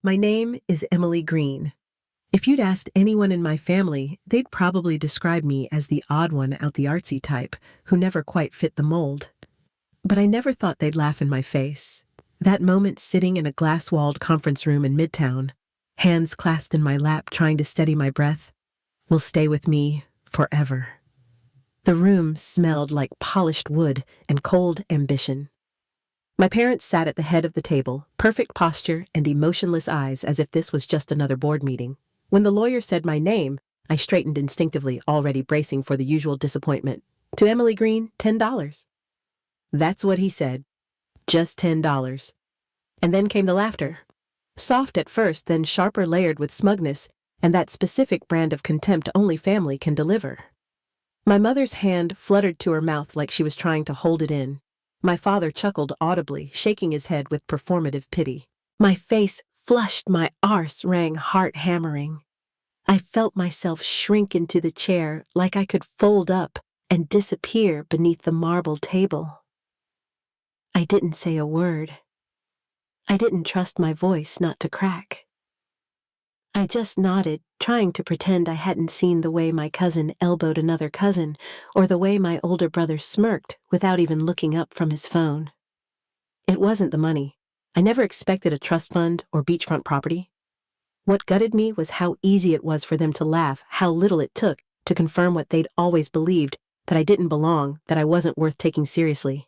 My name is Emily Green. If you'd asked anyone in my family, they'd probably describe me as the odd one out the artsy type who never quite fit the mold. But I never thought they'd laugh in my face. That moment sitting in a glass-walled conference room in Midtown, hands clasped in my lap trying to steady my breath, will stay with me forever. The room smelled like polished wood and cold ambition. My parents sat at the head of the table, perfect posture and emotionless eyes as if this was just another board meeting. When the lawyer said my name, I straightened instinctively, already bracing for the usual disappointment. To Emily Green, $10. That's what he said. Just $10. And then came the laughter. Soft at first, then sharper, layered with smugness, and that specific brand of contempt only family can deliver. My mother's hand fluttered to her mouth like she was trying to hold it in. My father chuckled audibly, shaking his head with performative pity. My face flushed, my arse rang heart-hammering. I felt myself shrink into the chair like I could fold up and disappear beneath the marble table. I didn't say a word. I didn't trust my voice not to crack. I just nodded, trying to pretend I hadn't seen the way my cousin elbowed another cousin, or the way my older brother smirked without even looking up from his phone. It wasn't the money. I never expected a trust fund or beachfront property. What gutted me was how easy it was for them to laugh, how little it took to confirm what they'd always believed, that I didn't belong, that I wasn't worth taking seriously.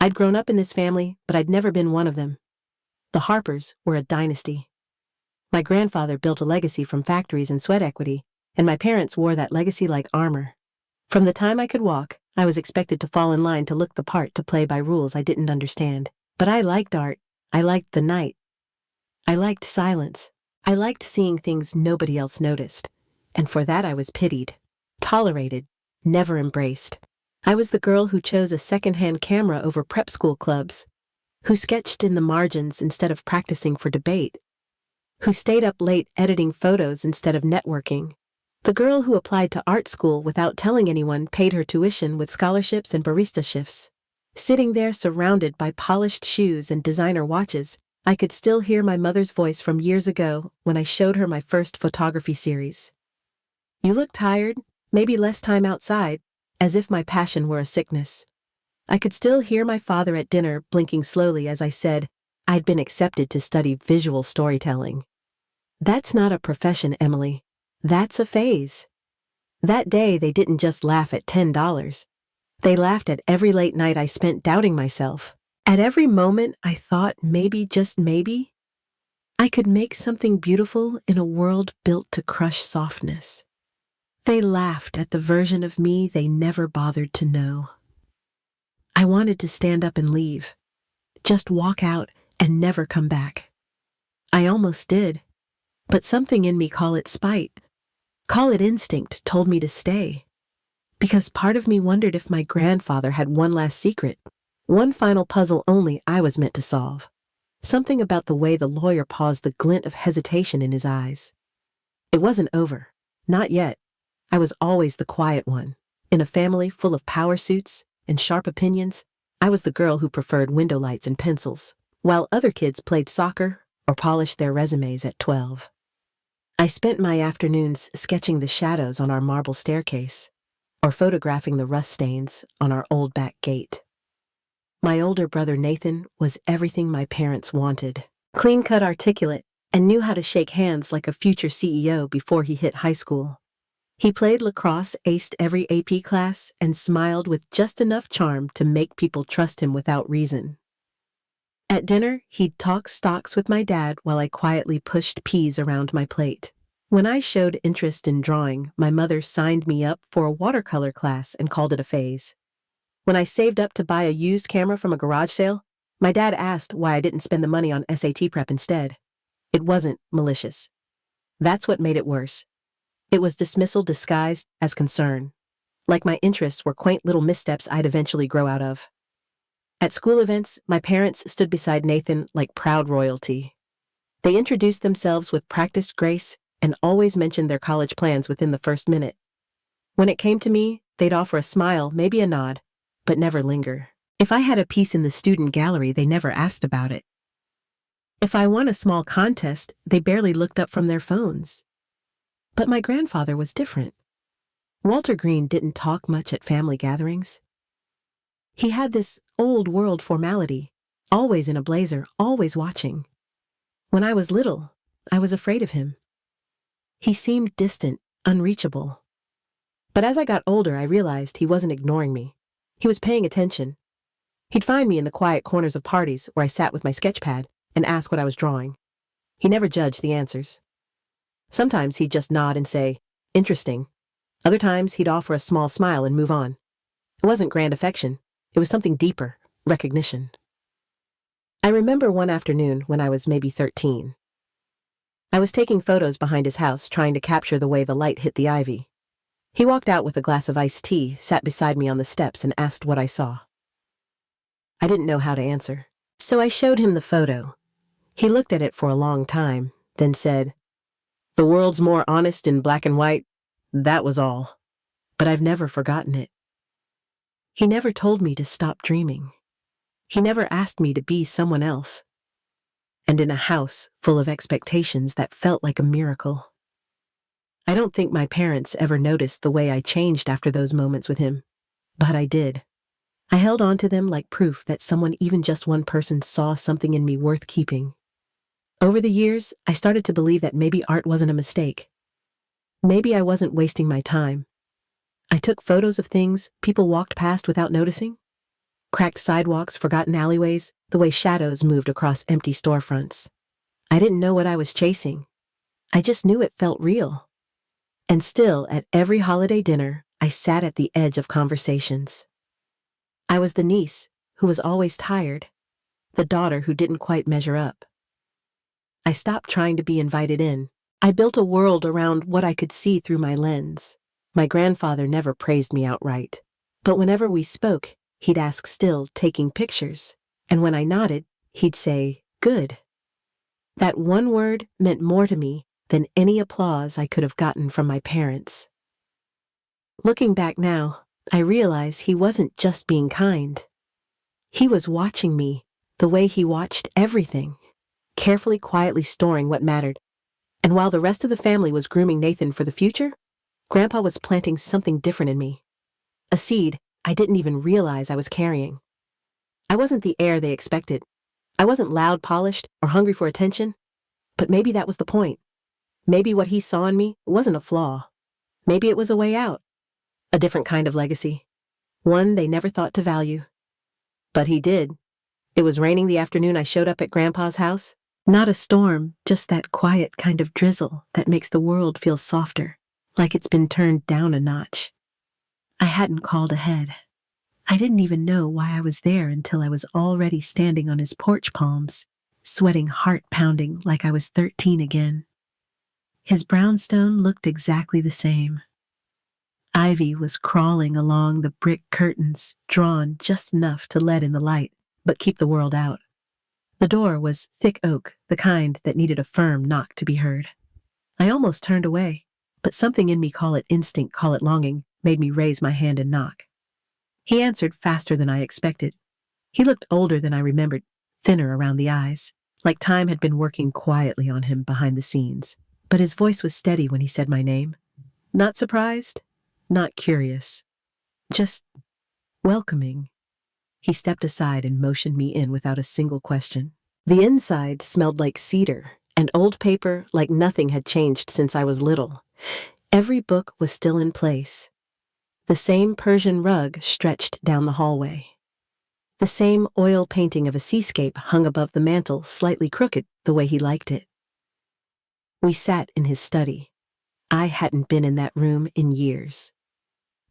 I'd grown up in this family, but I'd never been one of them. The Harpers were a dynasty. My grandfather built a legacy from factories and sweat equity, and my parents wore that legacy like armor. From the time I could walk, I was expected to fall in line to look the part, to play by rules I didn't understand. But I liked art. I liked the night. I liked silence. I liked seeing things nobody else noticed. And for that I was pitied, tolerated, never embraced. I was the girl who chose a secondhand camera over prep school clubs, who sketched in the margins instead of practicing for debate, who stayed up late editing photos instead of networking, the girl who applied to art school without telling anyone, paid her tuition with scholarships and barista shifts. Sitting there surrounded by polished shoes and designer watches, I could still hear my mother's voice from years ago when I showed her my first photography series. You look tired, maybe less time outside, as if my passion were a sickness. I could still hear my father at dinner blinking slowly as I said I'd been accepted to study visual storytelling. That's not a profession, Emily. That's a phase. That day they didn't just laugh at $10. They laughed at every late night I spent doubting myself. At every moment I thought maybe, just maybe, I could make something beautiful in a world built to crush softness. They laughed at the version of me they never bothered to know. I wanted to stand up and leave. Just walk out and never come back. I almost did, but something in me, call it spite, call it instinct, told me to stay. Because part of me wondered if my grandfather had one last secret, one final puzzle only I was meant to solve. Something about the way the lawyer paused, the glint of hesitation in his eyes. It wasn't over. Not yet. I was always the quiet one. In a family full of power suits and sharp opinions, I was the girl who preferred window lights and pencils, while other kids played soccer or polished their resumes at 12. I spent my afternoons sketching the shadows on our marble staircase, or photographing the rust stains on our old back gate. My older brother Nathan was everything my parents wanted. Clean-cut, articulate, and knew how to shake hands like a future CEO before he hit high school. He played lacrosse, aced every AP class, and smiled with just enough charm to make people trust him without reason. At dinner, he'd talk stocks with my dad while I quietly pushed peas around my plate. When I showed interest in drawing, my mother signed me up for a watercolor class and called it a phase. When I saved up to buy a used camera from a garage sale, my dad asked why I didn't spend the money on SAT prep instead. It wasn't malicious. That's what made it worse. It was dismissal disguised as concern, like my interests were quaint little missteps I'd eventually grow out of. At school events, my parents stood beside Nathan like proud royalty. They introduced themselves with practiced grace and always mentioned their college plans within the first minute. When it came to me, they'd offer a smile, maybe a nod, but never linger. If I had a piece in the student gallery, they never asked about it. If I won a small contest, they barely looked up from their phones. But my grandfather was different. Walter Green didn't talk much at family gatherings. He had this old world formality, always in a blazer, always watching. When I was little, I was afraid of him. He seemed distant, unreachable. But as I got older, I realized he wasn't ignoring me. He was paying attention. He'd find me in the quiet corners of parties where I sat with my sketch pad and ask what I was drawing. He never judged the answers. Sometimes he'd just nod and say, "Interesting." Other times he'd offer a small smile and move on. It wasn't grand affection. It was something deeper, recognition. I remember one afternoon when I was maybe 13. I was taking photos behind his house, trying to capture the way the light hit the ivy. He walked out with a glass of iced tea, sat beside me on the steps, and asked what I saw. I didn't know how to answer, so I showed him the photo. He looked at it for a long time, then said, "The world's more honest in black and white." That was all. But I've never forgotten it. He never told me to stop dreaming. He never asked me to be someone else. And in a house full of expectations, that felt like a miracle. I don't think my parents ever noticed the way I changed after those moments with him, but I did. I held on to them like proof that someone, even just one person, saw something in me worth keeping. Over the years, I started to believe that maybe art wasn't a mistake. Maybe I wasn't wasting my time. I took photos of things people walked past without noticing. Cracked sidewalks, forgotten alleyways, the way shadows moved across empty storefronts. I didn't know what I was chasing. I just knew it felt real. And still, at every holiday dinner, I sat at the edge of conversations. I was the niece who was always tired, the daughter who didn't quite measure up. I stopped trying to be invited in. I built a world around what I could see through my lens. My grandfather never praised me outright, but whenever we spoke, he'd ask, "Still taking pictures?" And when I nodded, he'd say, "Good." That one word meant more to me than any applause I could have gotten from my parents. Looking back now, I realize he wasn't just being kind. He was watching me the way he watched everything, carefully, quietly storing what mattered. And while the rest of the family was grooming Nathan for the future, Grandpa was planting something different in me. A seed I didn't even realize I was carrying. I wasn't the heir they expected. I wasn't loud, polished, or hungry for attention. But maybe that was the point. Maybe what he saw in me wasn't a flaw. Maybe it was a way out. A different kind of legacy. One they never thought to value. But he did. It was raining the afternoon I showed up at Grandpa's house. Not a storm, just that quiet kind of drizzle that makes the world feel softer, like it's been turned down a notch. I hadn't called ahead. I didn't even know why I was there until I was already standing on his porch palms, sweating, heart pounding like I was 13 again. His brownstone looked exactly the same. Ivy was crawling along the brick curtains, drawn just enough to let in the light, but keep the world out. The door was thick oak, the kind that needed a firm knock to be heard. I almost turned away, but something in me, call it instinct, call it longing, made me raise my hand and knock. He answered faster than I expected. He looked older than I remembered, thinner around the eyes, like time had been working quietly on him behind the scenes. But his voice was steady when he said my name. Not surprised, not curious, just welcoming. He stepped aside and motioned me in without a single question. The inside smelled like cedar and old paper, like nothing had changed since I was little. Every book was still in place. The same Persian rug stretched down the hallway. The same oil painting of a seascape hung above the mantel, slightly crooked, the way he liked it. We sat in his study. I hadn't been in that room in years.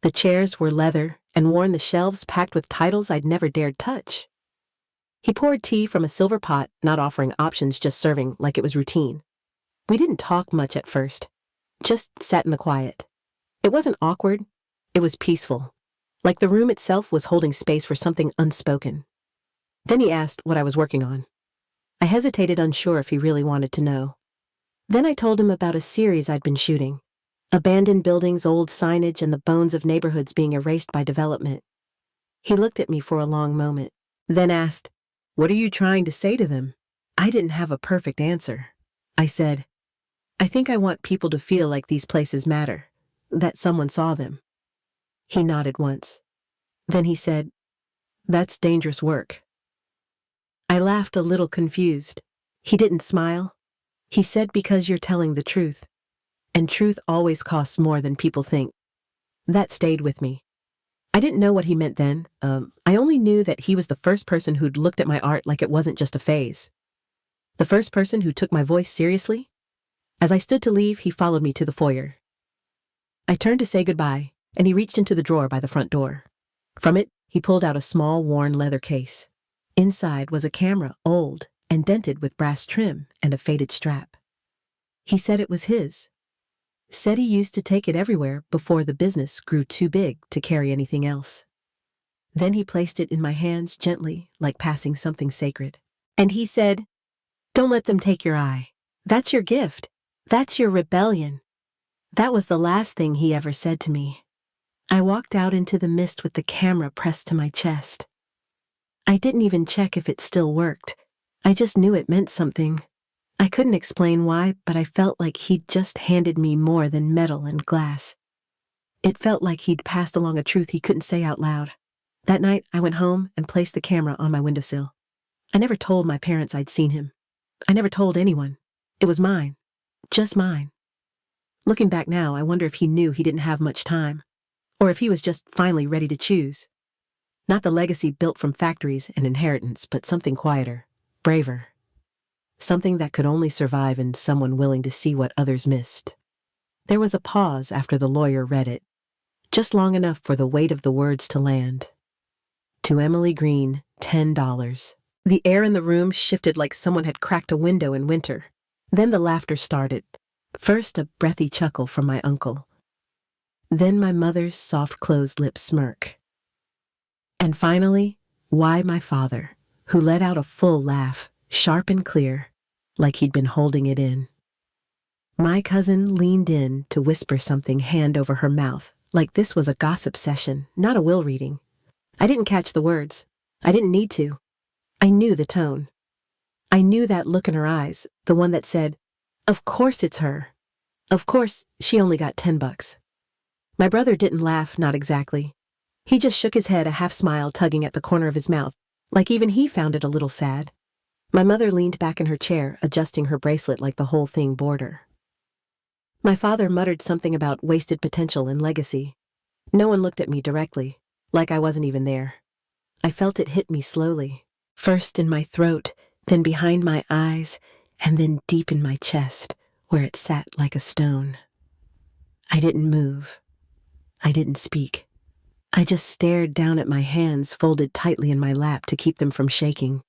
The chairs were leather and worn, the shelves packed with titles I'd never dared touch. He poured tea from a silver pot, not offering options, just serving like it was routine. We didn't talk much at first, just sat in the quiet. It wasn't awkward, it was peaceful, like the room itself was holding space for something unspoken. Then he asked what I was working on. I hesitated, unsure if he really wanted to know. Then I told him about a series I'd been shooting. Abandoned buildings, old signage, and the bones of neighborhoods being erased by development. He looked at me for a long moment, then asked, "What are you trying to say to them?" I didn't have a perfect answer. I said, I think I want people to feel like these places matter, that someone saw them. He nodded once. Then he said, That's dangerous work. I laughed a little confused. He didn't smile. He said, Because you're telling the truth. And truth always costs more than people think. That stayed with me. I didn't know what he meant then. I only knew that he was the first person who'd looked at my art like it wasn't just a phase. The first person who took my voice seriously. As I stood to leave, he followed me to the foyer. I turned to say goodbye, and he reached into the drawer by the front door. From it, he pulled out a small, worn leather case. Inside was a camera, old and dented with brass trim and a faded strap. He said it was his. Said he used to take it everywhere before the business grew too big to carry anything else. Then he placed it in my hands gently, like passing something sacred. And he said, Don't let them take your eye. That's your gift. That's your rebellion. That was the last thing he ever said to me. I walked out into the mist with the camera pressed to my chest. I didn't even check if it still worked. I just knew it meant something. I couldn't explain why, but I felt like he'd just handed me more than metal and glass. It felt like he'd passed along a truth he couldn't say out loud. That night, I went home and placed the camera on my windowsill. I never told my parents I'd seen him. I never told anyone. It was mine. Just mine. Looking back now, I wonder if he knew he didn't have much time, or if he was just finally ready to choose. Not the legacy built from factories and inheritance, but something quieter, braver. Something that could only survive in someone willing to see what others missed. There was a pause after the lawyer read it, just long enough for the weight of the words to land. To Emily Green, $10. The air in the room shifted like someone had cracked a window in winter. Then the laughter started. First a breathy chuckle from my uncle. Then my mother's soft closed lip smirk. And finally, why my father, who let out a full laugh, sharp and clear, like he'd been holding it in. My cousin leaned in to whisper something hand over her mouth, like this was a gossip session, not a will reading. I didn't catch the words. I didn't need to. I knew the tone. I knew that look in her eyes, the one that said, Of course it's her. Of course, she only got $10. My brother didn't laugh, not exactly. He just shook his head, a half smile tugging at the corner of his mouth, like even he found it a little sad. My mother leaned back in her chair, adjusting her bracelet like the whole thing bored her. My father muttered something about wasted potential and legacy. No one looked at me directly, like I wasn't even there. I felt it hit me slowly, first in my throat, then behind my eyes, and then deep in my chest, where it sat like a stone. I didn't move. I didn't speak. I just stared down at my hands folded tightly in my lap to keep them from shaking.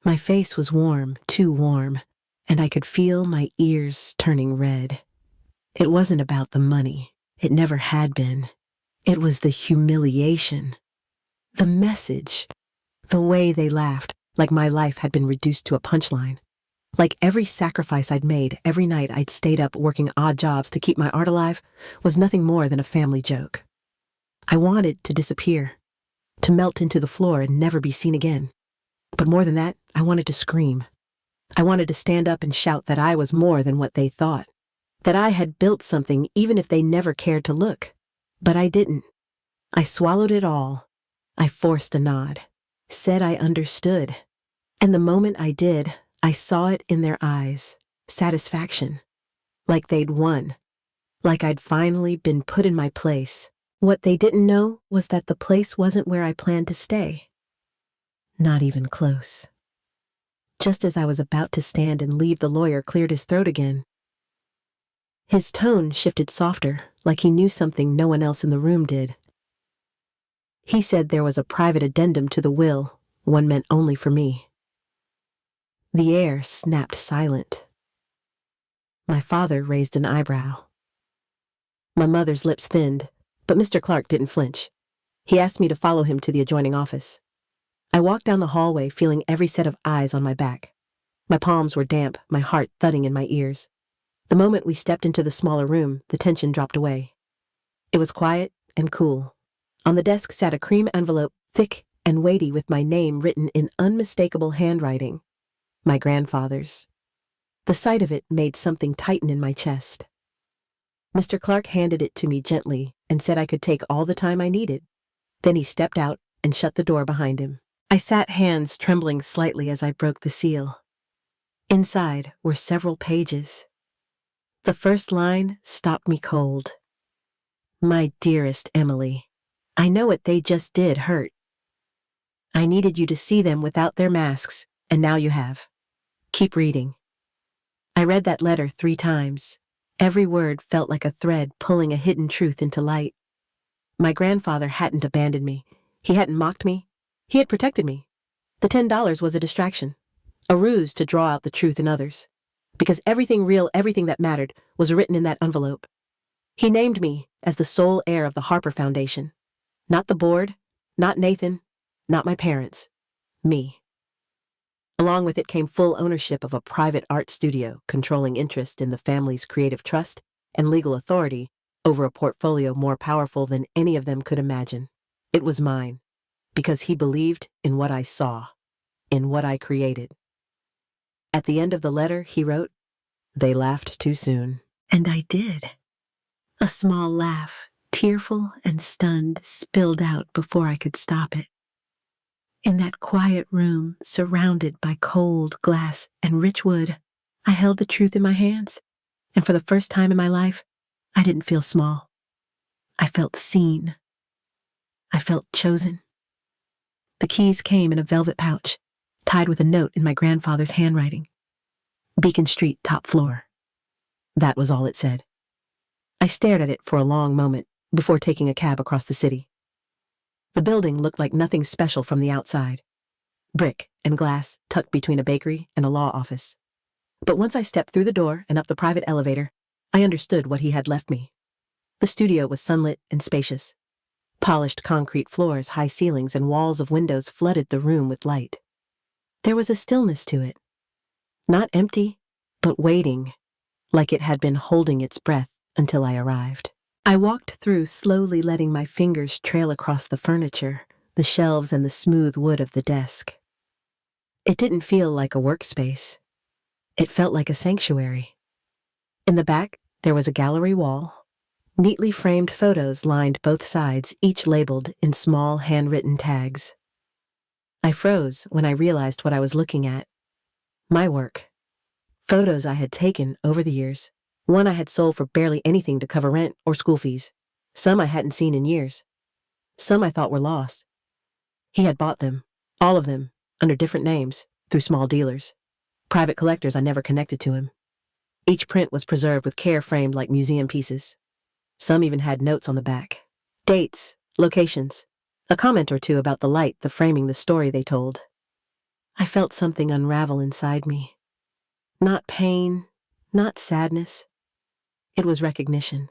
My face was warm, too warm, and I could feel my ears turning red. It wasn't about the money. It never had been. It was the humiliation. The message. The way they laughed, like my life had been reduced to a punchline. Like every sacrifice I'd made, every night I'd stayed up working odd jobs to keep my art alive, was nothing more than a family joke. I wanted to disappear, to melt into the floor and never be seen again. But more than that, I wanted to scream. I wanted to stand up and shout that I was more than what they thought, that I had built something even if they never cared to look. But I didn't. I swallowed it all. I forced a nod, said I understood. And the moment I did, I saw it in their eyes, satisfaction, like they'd won, like I'd finally been put in my place. What they didn't know was that the place wasn't where I planned to stay. Not even close. Just as I was about to stand and leave, the lawyer cleared his throat again. His tone shifted softer, like he knew something no one else in the room did. He said there was a private addendum to the will, one meant only for me. The air snapped silent. My father raised an eyebrow. My mother's lips thinned, but Mr. Clark didn't flinch. He asked me to follow him to the adjoining office. I walked down the hallway, feeling every set of eyes on my back. My palms were damp, my heart thudding in my ears. The moment we stepped into the smaller room, the tension dropped away. It was quiet and cool. On the desk sat a cream envelope, thick and weighty with my name written in unmistakable handwriting. my grandfather's. The sight of it made something tighten in my chest. Mr. Clark handed it to me gently and said I could take all the time I needed. Then he stepped out and shut the door behind him. I sat, hands trembling slightly as I broke the seal. Inside were several pages. The first line stopped me cold. My dearest Emily, I know what they just did hurt. I needed you to see them without their masks, and now you have. Keep reading. I read that letter 3 times. Every word felt like a thread pulling a hidden truth into light. My grandfather hadn't abandoned me. He hadn't mocked me. He had protected me. The $10 was a distraction, a ruse to draw out the truth in others. Because everything real, everything that mattered, was written in that envelope. He named me as the sole heir of the Harper Foundation. Not the board, not Nathan, not my parents. Me. Along with it came full ownership of a private art studio, controlling interest in the family's creative trust and legal authority over a portfolio more powerful than any of them could imagine. It was mine, because he believed in what I saw, in what I created. At the end of the letter, he wrote, "They laughed too soon." And I did. A small laugh, tearful and stunned, spilled out before I could stop it. In that quiet room, surrounded by cold glass and rich wood, I held the truth in my hands, and for the first time in my life, I didn't feel small. I felt seen. I felt chosen. The keys came in a velvet pouch, tied with a note in my grandfather's handwriting. Beacon Street, top floor. That was all it said. I stared at it for a long moment before taking a cab across the city. The building looked like nothing special from the outside. Brick and glass tucked between a bakery and a law office. But once I stepped through the door and up the private elevator, I understood what he had left me. The studio was sunlit and spacious. Polished concrete floors, high ceilings, and walls of windows flooded the room with light. There was a stillness to it. Not empty, but waiting, like it had been holding its breath until I arrived. I walked through, slowly letting my fingers trail across the furniture, the shelves, and the smooth wood of the desk. It didn't feel like a workspace. It felt like a sanctuary. In the back, there was a gallery wall. Neatly framed photos lined both sides, each labeled in small handwritten tags. I froze when I realized what I was looking at. My work. Photos I had taken over the years. One I had sold for barely anything to cover rent or school fees. Some I hadn't seen in years. Some I thought were lost. He had bought them, all of them, under different names, through small dealers. Private collectors I never connected to him. Each print was preserved with care, framed like museum pieces. Some even had notes on the back. Dates, locations, a comment or two about the light, the framing, the story they told. I felt something unravel inside me. Not pain, not sadness. It was recognition.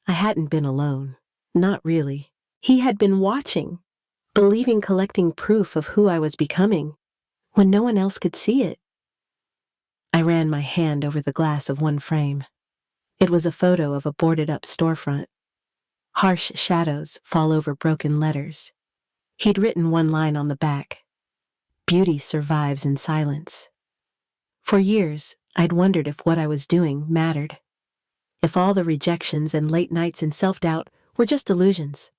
I hadn't been alone. Not really. He had been watching, believing, collecting proof of who I was becoming, when no one else could see it. I ran my hand over the glass of one frame. It was a photo of a boarded-up storefront. Harsh shadows fall over broken letters. He'd written one line on the back. Beauty survives in silence. For years, I'd wondered if what I was doing mattered. If all the rejections and late nights and self-doubt were just illusions.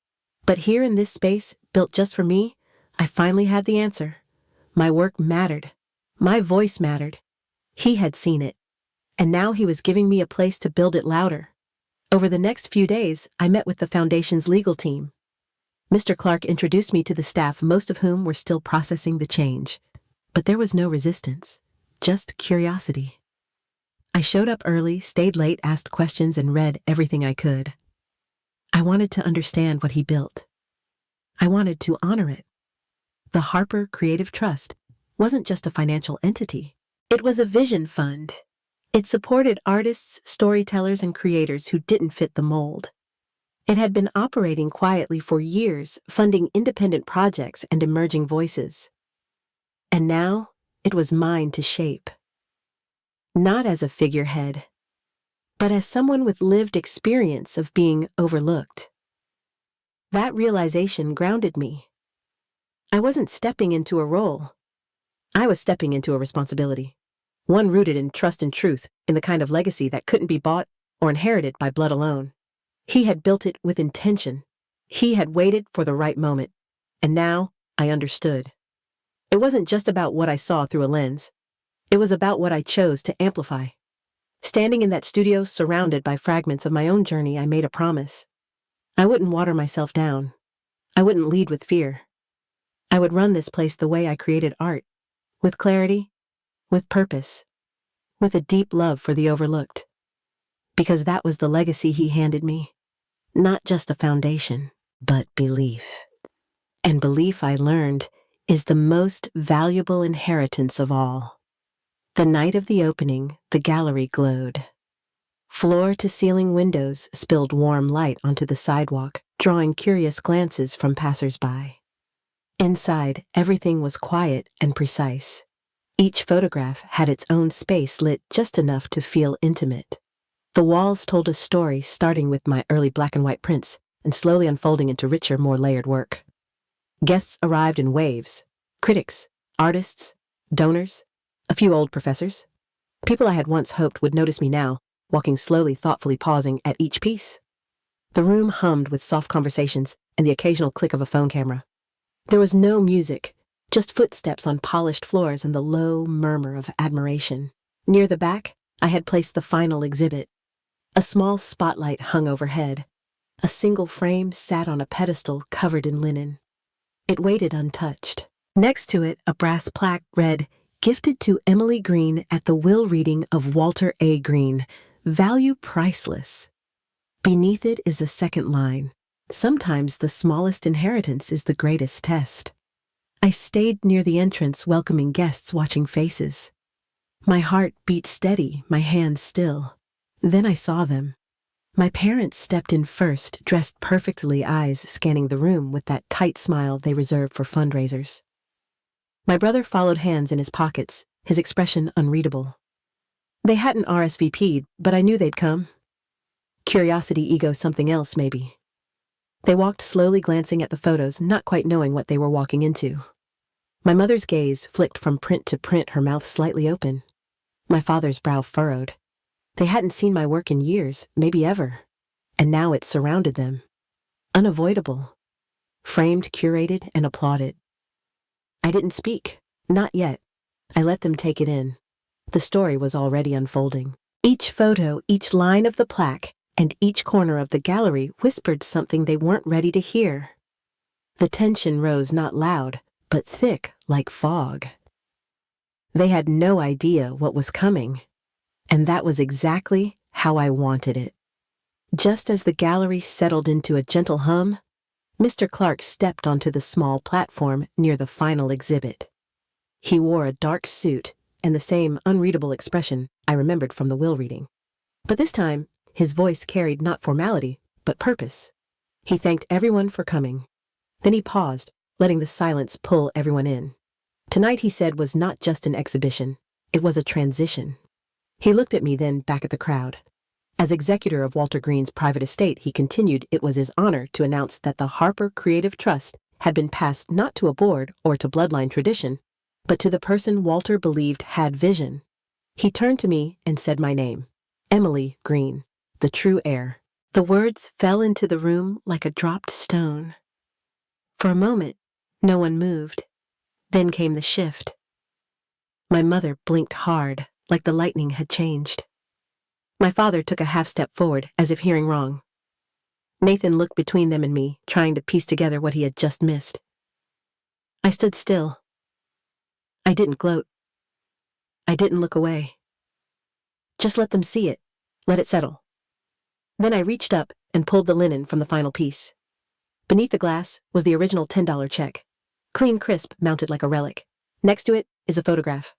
But here in this space, built just for me, I finally had the answer. My work mattered. My voice mattered. He had seen it. And now he was giving me a place to build it louder. Over the next few days, I met with the Foundation's legal team. Mr. Clark introduced me to the staff, most of whom were still processing the change. But there was no resistance, just curiosity. I showed up early, stayed late, asked questions, and read everything I could. I wanted to understand what he built. I wanted to honor it. The Harper Creative Trust wasn't just a financial entity. It was a vision fund. It supported artists, storytellers, and creators who didn't fit the mold. It had been operating quietly for years, funding independent projects and emerging voices. And now, it was mine to shape. Not as a figurehead, but as someone with lived experience of being overlooked. That realization grounded me. I wasn't stepping into a role. I was stepping into a responsibility. One rooted in trust and truth, in the kind of legacy that couldn't be bought or inherited by blood alone. He had built it with intention. He had waited for the right moment. And now I understood. It wasn't just about what I saw through a lens. It was about what I chose to amplify. Standing in that studio surrounded by fragments of my own journey, I made a promise. I wouldn't water myself down. I wouldn't lead with fear. I would run this place the way I created art, with clarity, with purpose, with a deep love for the overlooked. Because that was the legacy he handed me. Not just a foundation, but belief. And belief, I learned, is the most valuable inheritance of all. The night of the opening, the gallery glowed. Floor-to-ceiling windows spilled warm light onto the sidewalk, drawing curious glances from passers-by. Inside, everything was quiet and precise. Each photograph had its own space lit just enough to feel intimate. The walls told a story, starting with my early black and white prints and slowly unfolding into richer, more layered work. Guests arrived in waves. Critics, artists, donors, a few old professors. People I had once hoped would notice me now, walking slowly, thoughtfully pausing at each piece. The room hummed with soft conversations and the occasional click of a phone camera. There was no music, just footsteps on polished floors and the low murmur of admiration. Near the back, I had placed the final exhibit. A small spotlight hung overhead. A single frame sat on a pedestal covered in linen. It waited untouched. Next to it, a brass plaque read, "Gifted to Emily Green at the will reading of Walter A. Green. Value priceless." Beneath it is a second line. Sometimes the smallest inheritance is the greatest test. I stayed near the entrance, welcoming guests, watching faces. My heart beat steady, my hands still. Then I saw them. My parents stepped in first, dressed perfectly, eyes scanning the room with that tight smile they reserve for fundraisers. My brother followed, hands in his pockets, his expression unreadable. They hadn't RSVP'd, but I knew they'd come. Curiosity, ego, something else, maybe. They walked slowly, glancing at the photos, not quite knowing what they were walking into. My mother's gaze flicked from print to print, her mouth slightly open. My father's brow furrowed. They hadn't seen my work in years, maybe ever. And now it surrounded them. Unavoidable. Framed, curated, and applauded. I didn't speak. Not yet. I let them take it in. The story was already unfolding. Each photo, each line of the plaque, and each corner of the gallery whispered something they weren't ready to hear. The tension rose, not loud, but thick like fog. They had no idea what was coming, and that was exactly how I wanted it. Just as the gallery settled into a gentle hum, Mr. Clark stepped onto the small platform near the final exhibit. He wore a dark suit and the same unreadable expression I remembered from the will reading. But this time, his voice carried not formality, but purpose. He thanked everyone for coming. Then he paused, letting the silence pull everyone in. Tonight, he said, was not just an exhibition. It was a transition. He looked at me, then back at the crowd. As executor of Walter Green's private estate, he continued, it was his honor to announce that the Harper Creative Trust had been passed not to a board or to bloodline tradition, but to the person Walter believed had vision. He turned to me and said my name, Emily Green, the true heir. The words fell into the room like a dropped stone. For a moment, no one moved. Then came the shift. My mother blinked hard, like the lightning had changed. My father took a half step forward, as if hearing wrong. Nathan looked between them and me, trying to piece together what he had just missed. I stood still. I didn't gloat. I didn't look away. Just let them see it. Let it settle. Then I reached up and pulled the linen from the final piece. Beneath the glass was the original $10 check, clean, crisp, mounted like a relic. Next to it is a photograph.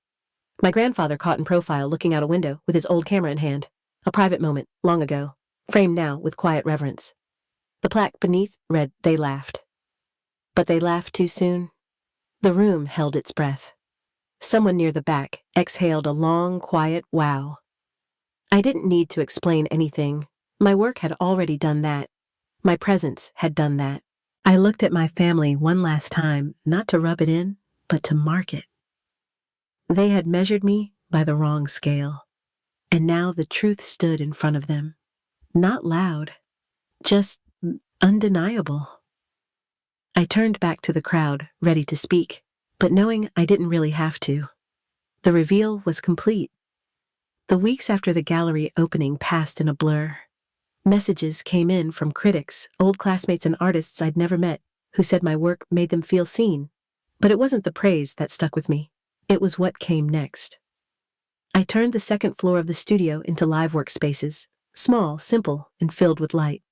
My grandfather caught in profile, looking out a window with his old camera in hand. A private moment, long ago, framed now with quiet reverence. The plaque beneath read, "They laughed." But they laughed too soon. The room held its breath. Someone near the back exhaled a long, quiet wow. I didn't need to explain anything. My work had already done that. My presence had done that. I looked at my family one last time, not to rub it in, but to mark it. They had measured me by the wrong scale, and now the truth stood in front of them. Not loud, just undeniable. I turned back to the crowd, ready to speak, but knowing I didn't really have to. The reveal was complete. The weeks after the gallery opening passed in a blur. Messages came in from critics, old classmates and artists I'd never met, who said my work made them feel seen. But it wasn't the praise that stuck with me. It was what came next. I turned the second floor of the studio into live workspaces, small, simple, and filled with light.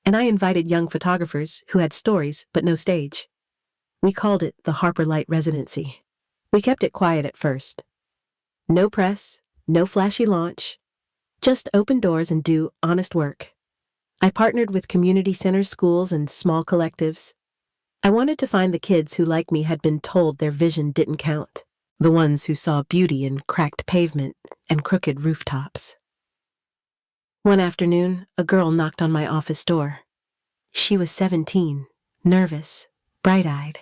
And I invited young photographers who had stories but no stage. We called it the Harper Light Residency. We kept it quiet at first. No press, no flashy launch, just open doors and do honest work. I partnered with community centers, schools, and small collectives. I wanted to find the kids who, like me, had been told their vision didn't count. The ones who saw beauty in cracked pavement and crooked rooftops. One afternoon, a girl knocked on my office door. She was 17, nervous, bright-eyed.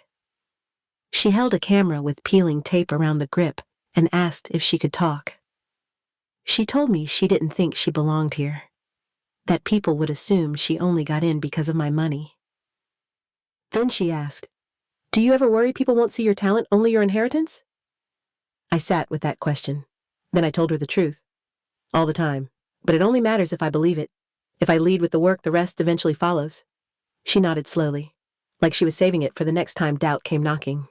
She held a camera with peeling tape around the grip and asked if she could talk. She told me she didn't think she belonged here, that people would assume she only got in because of my money. Then she asked, "Do you ever worry people won't see your talent, only your inheritance?" I sat with that question. Then I told her the truth. All the time. But it only matters if I believe it. If I lead with the work, the rest eventually follows. She nodded slowly, like she was saving it for the next time doubt came knocking.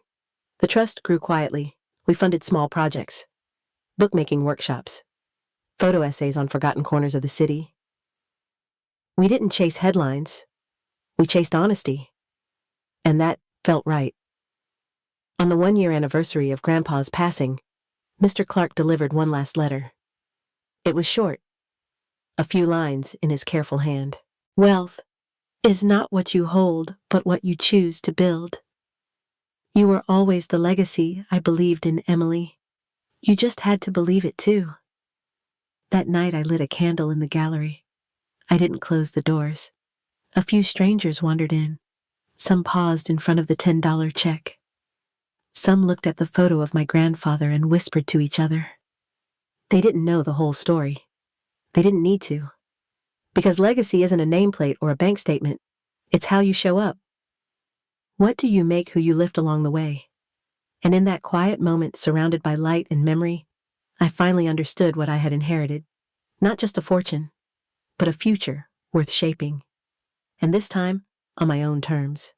The trust grew quietly. We funded small projects. Bookmaking workshops. Photo essays on forgotten corners of the city. We didn't chase headlines. We chased honesty. And that felt right. On the 1-year anniversary of Grandpa's passing, Mr. Clark delivered one last letter. It was short, a few lines in his careful hand. "Wealth is not what you hold, but what you choose to build. You were always the legacy I believed in, Emily. You just had to believe it too." That night I lit a candle in the gallery. I didn't close the doors. A few strangers wandered in. Some paused in front of the $10 check. Some looked at the photo of my grandfather and whispered to each other. They didn't know the whole story. They didn't need to. Because legacy isn't a nameplate or a bank statement. It's how you show up. What do you make who you lift along the way? And in that quiet moment, surrounded by light and memory, I finally understood what I had inherited. Not just a fortune, but a future worth shaping. And this time, on my own terms.